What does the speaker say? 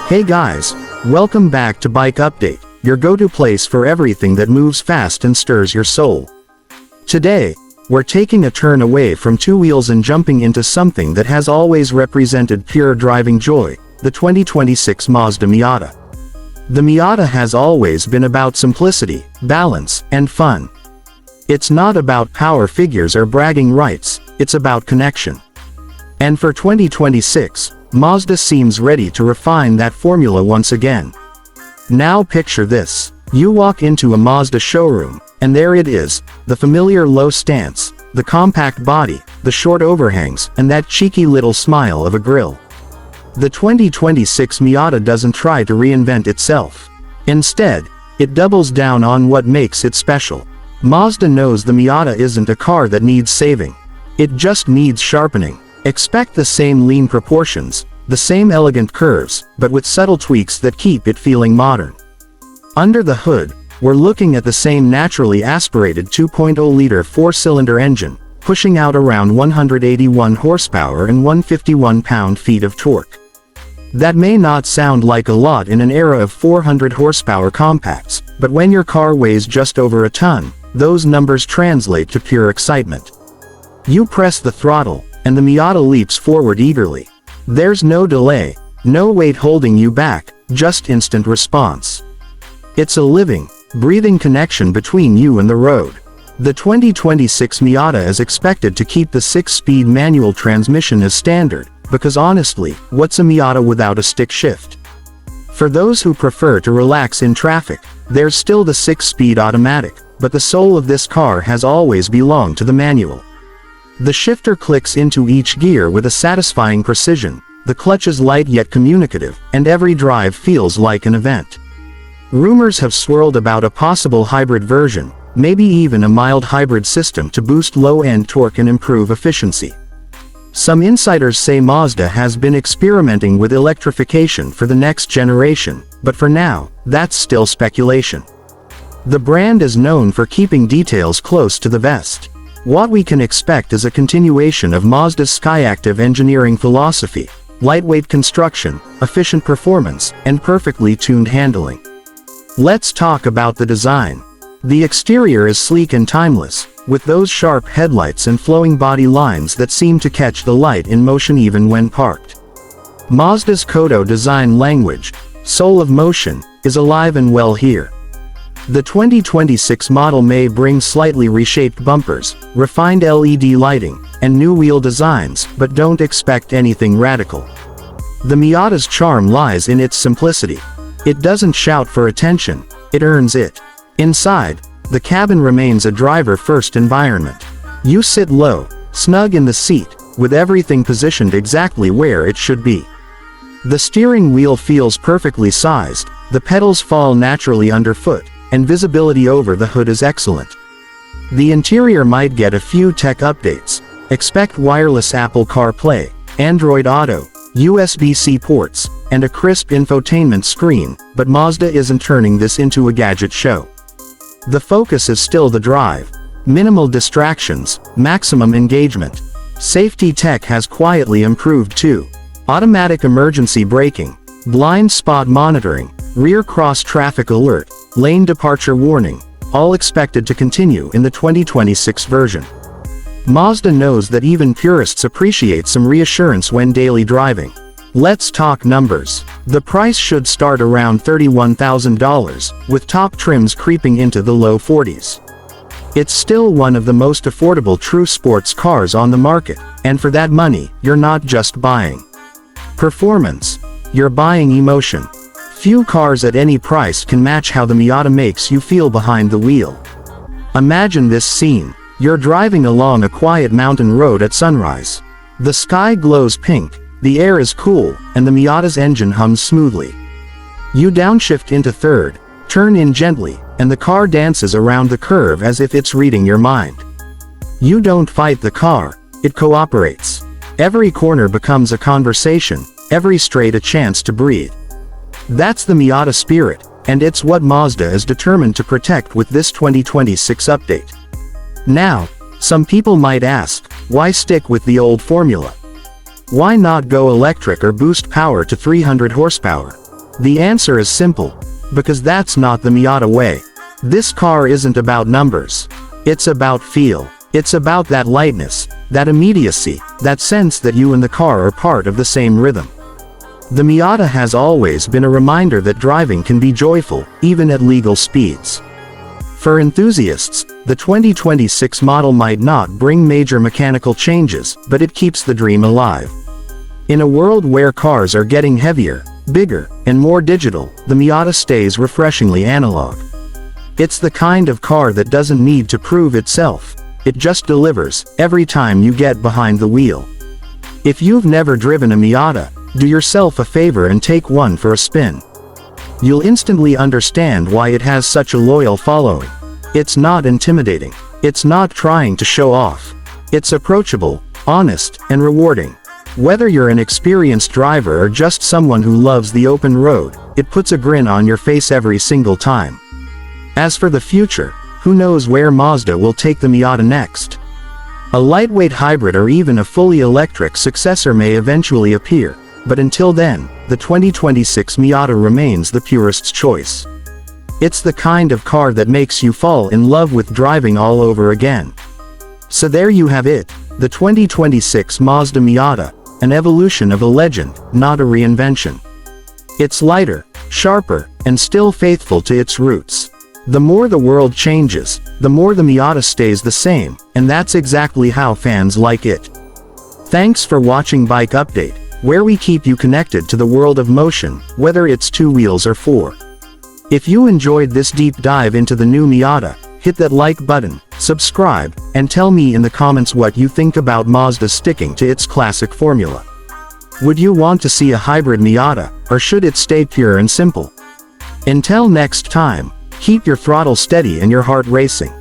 Hey guys, welcome back to Bike Update, your go-to place for everything that moves fast and stirs your soul. Today, we're taking a turn away from two wheels and jumping into something that has always represented pure driving joy, the 2026 Mazda Miata. The Miata has always been about simplicity, balance, and fun. It's not about power figures or bragging rights, it's about connection. And for 2026, Mazda seems ready to refine that formula once again. Now picture this. You walk into a Mazda showroom, and there it is, the familiar low stance, the compact body, the short overhangs, and that cheeky little smile of a grille. The 2026 Miata doesn't try to reinvent itself. Instead, it doubles down on what makes it special. Mazda knows the Miata isn't a car that needs saving. It just needs sharpening. Expect the same lean proportions, the same elegant curves, but with subtle tweaks that keep it feeling modern. Under the hood, we're looking at the same naturally aspirated 2.0-liter four-cylinder engine, pushing out around 181 horsepower and 151 pound-feet of torque. That may not sound like a lot in an era of 400 horsepower compacts, but when your car weighs just over a ton, those numbers translate to pure excitement. You press the throttle, and the Miata leaps forward eagerly. There's no delay, no weight holding you back, just instant response. It's a living, breathing connection between you and the road. The 2026 Miata is expected to keep the 6-speed manual transmission as standard, because honestly, what's a Miata without a stick shift? For those who prefer to relax in traffic, there's still the 6-speed automatic, but the soul of this car has always belonged to the manual. The shifter clicks into each gear with a satisfying precision, the clutch is light yet communicative, and every drive feels like an event. Rumors have swirled about a possible hybrid version, maybe even a mild hybrid system to boost low-end torque and improve efficiency. Some insiders say Mazda has been experimenting with electrification for the next generation, but for now, that's still speculation. The brand is known for keeping details close to the vest. What we can expect is a continuation of Mazda's Skyactiv engineering philosophy: lightweight construction, efficient performance, and perfectly tuned handling. Let's talk about the design. The exterior is sleek and timeless, with those sharp headlights and flowing body lines that seem to catch the light in motion even when parked. Mazda's Kodo design language, soul of motion, is alive and well here. The 2026 model may bring slightly reshaped bumpers, refined LED lighting, and new wheel designs, but don't expect anything radical. The Miata's charm lies in its simplicity. It doesn't shout for attention, it earns it. Inside, the cabin remains a driver-first environment. You sit low, snug in the seat, with everything positioned exactly where it should be. The steering wheel feels perfectly sized, the pedals fall naturally underfoot, and visibility over the hood is excellent. The interior might get a few tech updates. Expect wireless Apple CarPlay, Android Auto, USB-C ports, and a crisp infotainment screen, but Mazda isn't turning this into a gadget show. The focus is still the drive. Minimal distractions, maximum engagement. Safety tech has quietly improved too. Automatic emergency braking, blind spot monitoring, rear cross traffic alert, lane departure warning, all expected to continue in the 2026 version. Mazda knows that even purists appreciate some reassurance when daily driving. Let's talk numbers. The price should start around $31,000, with top trims creeping into the low 40s. It's still one of the most affordable true sports cars on the market, and for that money, you're not just buying performance, you're buying emotion. Few cars at any price can match how the Miata makes you feel behind the wheel. Imagine this scene. You're driving along a quiet mountain road at sunrise. The sky glows pink, the air is cool, and the Miata's engine hums smoothly. You downshift into third, turn in gently, and the car dances around the curve as if it's reading your mind. You don't fight the car, it cooperates. Every corner becomes a conversation, every straight a chance to breathe. That's the Miata spirit, and it's what Mazda is determined to protect with this 2026 update. Now, some people might ask, why stick with the old formula? Why not go electric or boost power to 300 horsepower? The answer is simple. Because that's not the Miata way. This car isn't about numbers. It's about feel. It's about that lightness, that immediacy, that sense that you and the car are part of the same rhythm. The Miata has always been a reminder that driving can be joyful, even at legal speeds. For enthusiasts, the 2026 model might not bring major mechanical changes, but it keeps the dream alive. In a world where cars are getting heavier, bigger, and more digital, the Miata stays refreshingly analog. It's the kind of car that doesn't need to prove itself. It just delivers, every time you get behind the wheel. If you've never driven a Miata, do yourself a favor and take one for a spin. You'll instantly understand why it has such a loyal following. It's not intimidating. It's not trying to show off. It's approachable, honest, and rewarding. Whether you're an experienced driver or just someone who loves the open road, it puts a grin on your face every single time. As for the future, who knows where Mazda will take the Miata next? A lightweight hybrid or even a fully electric successor may eventually appear, but until then, the 2026 Miata remains the purist's choice. It's the kind of car that makes you fall in love with driving all over again. So there you have it, the 2026 Mazda Miata, an evolution of a legend, not a reinvention. It's lighter, sharper, and still faithful to its roots. The more the world changes, the more the Miata stays the same, and that's exactly how fans like it. Thanks for watching Bike Update, where we keep you connected to the world of motion, whether it's 2 wheels or 4. If you enjoyed this deep dive into the new Miata, hit that like button, subscribe, and tell me in the comments what you think about Mazda sticking to its classic formula. Would you want to see a hybrid Miata, or should it stay pure and simple? Until next time, keep your throttle steady and your heart racing.